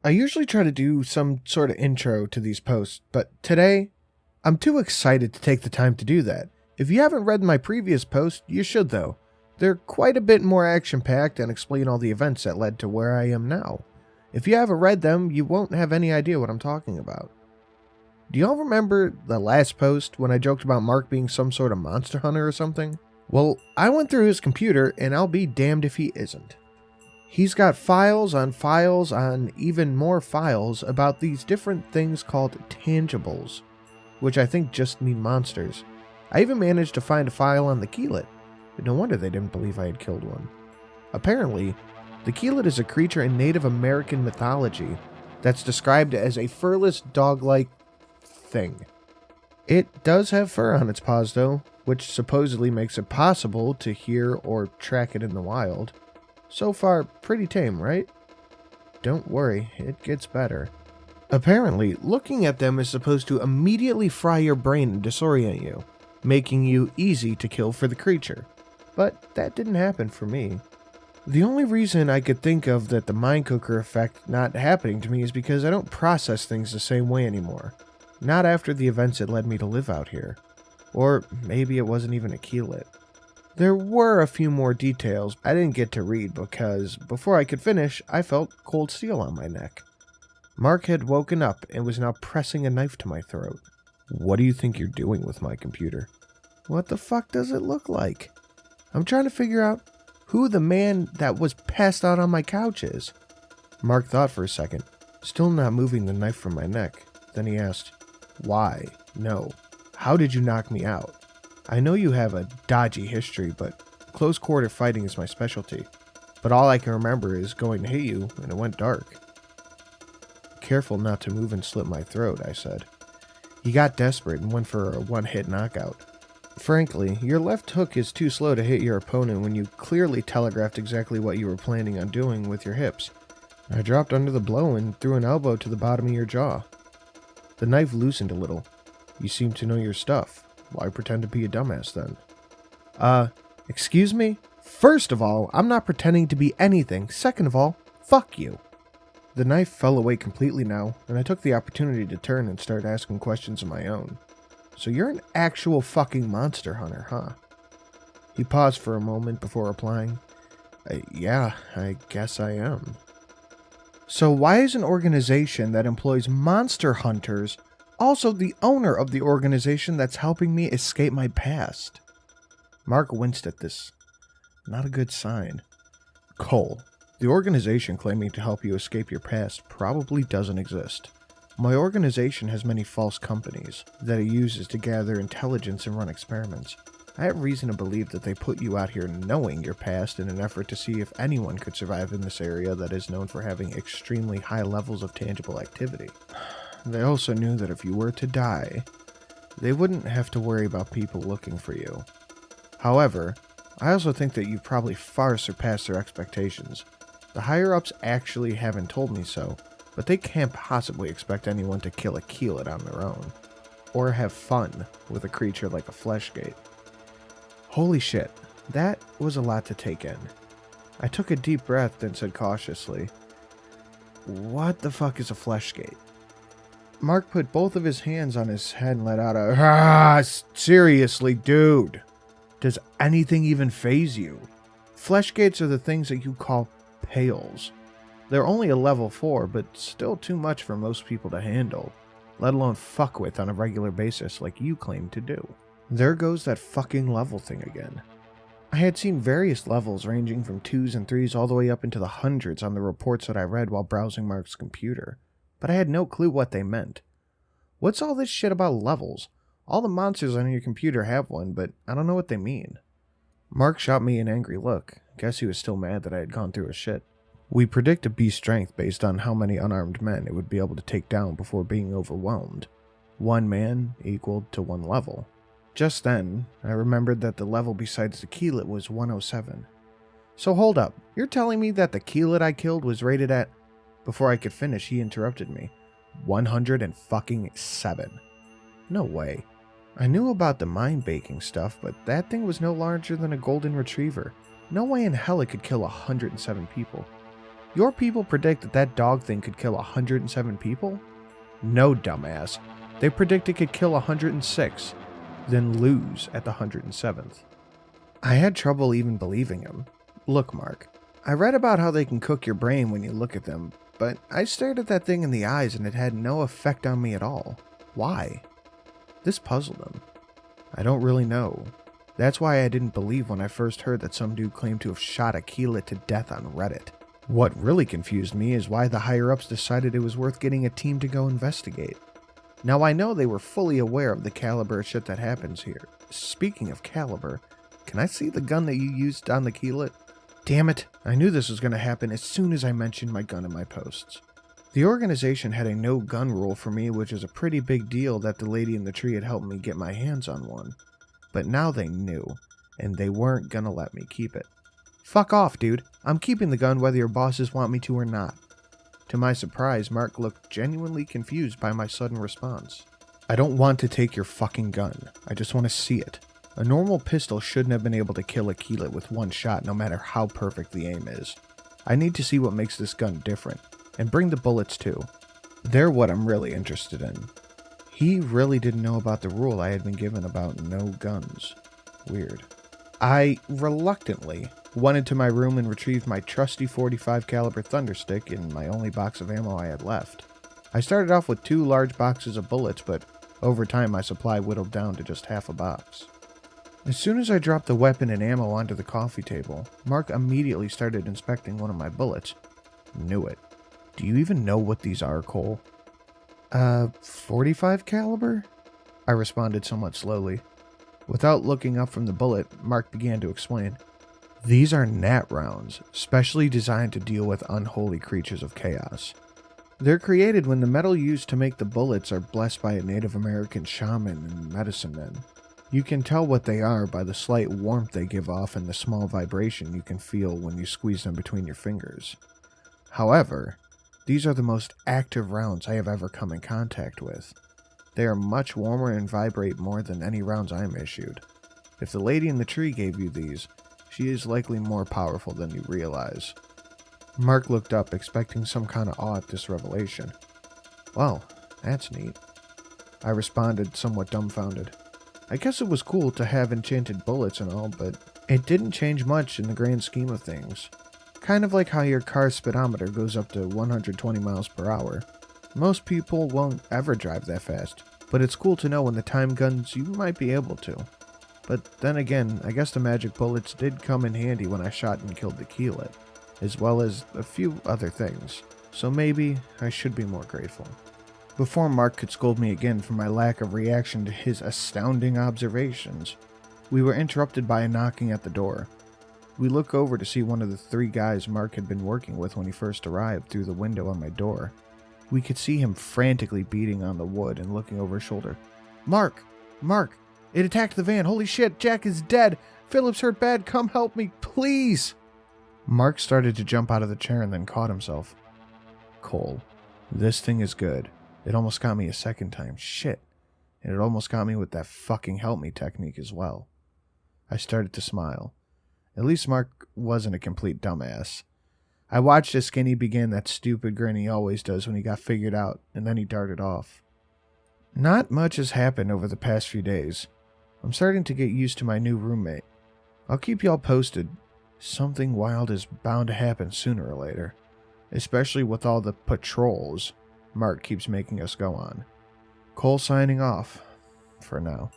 I usually try to do some sort of intro to these posts, but today, I'm too excited to take the time to do that. If you haven't read my previous post, you should though. They're quite a bit more action-packed and explain all the events that led to where I am now. If you haven't read them, you won't have any idea what I'm talking about. Do y'all remember the last post when I joked about Mark being some sort of monster hunter or something? Well, I went through his computer and I'll be damned if he isn't. He's got files on even more files about these different things called tangibles, which I think just mean monsters. I even managed to find a file on the keelet, but no wonder they didn't believe I had killed one. Apparently, the keelet is a creature in Native American mythology that's described as a furless dog-like thing. It does have fur on its paws though, which supposedly makes it possible to hear or track it in the wild. So far, pretty tame, right? Don't worry, it gets better. Apparently, looking at them is supposed to immediately fry your brain and disorient you, making you easy to kill for the creature. But that didn't happen for me. The only reason I could think of that the mind cooker effect not happening to me is because I don't process things the same way anymore. Not after the events that led me to live out here. Or maybe it wasn't even a keelet. There were a few more details I didn't get to read because before I could finish, I felt cold steel on my neck. Mark had woken up and was now pressing a knife to my throat. What do you think you're doing with my computer? What the fuck does it look like? I'm trying to figure out who the man that was passed out on my couch is. Mark thought for a second, still not moving the knife from my neck. Then he asked, why? No. How did you knock me out? I know you have a dodgy history, but close quarter fighting is my specialty. But all I can remember is going to hit you, and it went dark. Careful not to move and slit my throat, I said. He got desperate and went for a one-hit knockout. Frankly, your left hook is too slow to hit your opponent when you clearly telegraphed exactly what you were planning on doing with your hips. I dropped under the blow and threw an elbow to the bottom of your jaw. The knife loosened a little. You seem to know your stuff. Why pretend to be a dumbass then? Excuse me? First of all, I'm not pretending to be anything. Second of all, fuck you. The knife fell away completely now, and I took the opportunity to turn and start asking questions of my own. So you're an actual fucking monster hunter, huh? He paused for a moment before replying. Yeah, I guess I am. So why is an organization that employs monster hunters also the owner of the organization that's helping me escape my past? Mark winced at this. Not a good sign. Cole, the organization claiming to help you escape your past probably doesn't exist. My organization has many false companies that it uses to gather intelligence and run experiments. I have reason to believe that they put you out here knowing your past in an effort to see if anyone could survive in this area that is known for having extremely high levels of tangible activity. They also knew that if you were to die, they wouldn't have to worry about people looking for you. However, I also think that you've probably far surpassed their expectations. The higher-ups actually haven't told me so, but they can't possibly expect anyone to kill a keelet on their own, or have fun with a creature like a fleshgate. Holy shit, that was a lot to take in. I took a deep breath and said cautiously, what the fuck is a fleshgate? Mark put both of his hands on his head and let out a, seriously, dude. Does anything even faze you? Fleshgates are the things that you call pails. They're only a level 4, but still too much for most people to handle, let alone fuck with on a regular basis like you claim to do. There goes that fucking level thing again. I had seen various levels ranging from 2s and 3s all the way up into the hundreds on the reports that I read while browsing Mark's computer, but I had no clue what they meant. What's all this shit about levels? All the monsters on your computer have one, but I don't know what they mean. Mark shot me an angry look. Guess he was still mad that I had gone through his shit. We predict a beast strength based on how many unarmed men it would be able to take down before being overwhelmed. 1 man equaled to 1 level. Just then, I remembered that the level besides the keelet was 107. So hold up, you're telling me that the keelet I killed was rated at... Before I could finish, he interrupted me. 107. No way. I knew about the mind baking stuff, but that thing was no larger than a golden retriever. No way in hell it could kill 107 people. Your people predict that that dog thing could kill 107 people? No, dumbass. They predict it could kill 106, then lose at the 107th. I had trouble even believing him. Look, Mark, I read about how they can cook your brain when you look at them, but I stared at that thing in the eyes and it had no effect on me at all. Why? This puzzled him. I don't really know. That's why I didn't believe when I first heard that some dude claimed to have shot Aquila to death on Reddit. What really confused me is why the higher-ups decided it was worth getting a team to go investigate. Now I know they were fully aware of the caliber of shit that happens here. Speaking of caliber, can I see the gun that you used on the keelet? Damn it, I knew this was going to happen as soon as I mentioned my gun in my posts. The organization had a no-gun rule for me, which is a pretty big deal that the lady in the tree had helped me get my hands on one. But now they knew, and they weren't going to let me keep it. Fuck off, dude. I'm keeping the gun whether your bosses want me to or not. To my surprise, Mark looked genuinely confused by my sudden response. I don't want to take your fucking gun. I just want to see it. A normal pistol shouldn't have been able to kill a keelet with one shot, no matter how perfect the aim is. I need to see what makes this gun different, and bring the bullets too. They're what I'm really interested in. He really didn't know about the rule I had been given about no guns. Weird. I reluctantly went into my room and retrieved my trusty .45 caliber thunderstick and my only box of ammo I had left. I started off with 2 large boxes of bullets, but over time my supply whittled down to just half a box. As soon as I dropped the weapon and ammo onto the coffee table, Mark immediately started inspecting one of my bullets. Knew it. Do you even know what these are, Cole? .45 caliber? I responded somewhat slowly. Without looking up from the bullet, Mark began to explain. These are gnat rounds, specially designed to deal with unholy creatures of chaos. They're created when the metal used to make the bullets are blessed by a Native American shaman and medicine men. You can tell what they are by the slight warmth they give off and the small vibration you can feel when you squeeze them between your fingers. However, these are the most active rounds I have ever come in contact with. They are much warmer and vibrate more than any rounds I'm issued. If the lady in the tree gave you these, she is likely more powerful than you realize. Mark looked up, expecting some kind of awe at this revelation. Well, that's neat. I responded, somewhat dumbfounded. I guess it was cool to have enchanted bullets and all, but it didn't change much in the grand scheme of things. Kind of like how your car's speedometer goes up to 120 miles per hour. Most people won't ever drive that fast, but it's cool to know in the time guns you might be able to. But then again, I guess the magic bullets did come in handy when I shot and killed the keelet, as well as a few other things, so maybe I should be more grateful. Before Mark could scold me again for my lack of reaction to his astounding observations, we were interrupted by a knocking at the door. We look over to see one of the 3 guys Mark had been working with when he first arrived through the window on my door. We could see him frantically beating on the wood and looking over his shoulder. Mark! It attacked the van! Holy shit! Jack is dead! Philip's hurt bad! Come help me, please! Mark started to jump out of the chair and then caught himself. Cole, this thing is good. It almost got me a second time. Shit. And it almost got me with that fucking help me technique as well. I started to smile. At least Mark wasn't a complete dumbass. I watched as Skinny began that stupid grin he always does when he got figured out, and then he darted off. Not much has happened over the past few days. I'm starting to get used to my new roommate. I'll keep y'all posted. Something wild is bound to happen sooner or later. Especially with all the patrols Mark keeps making us go on. Cole signing off. For now.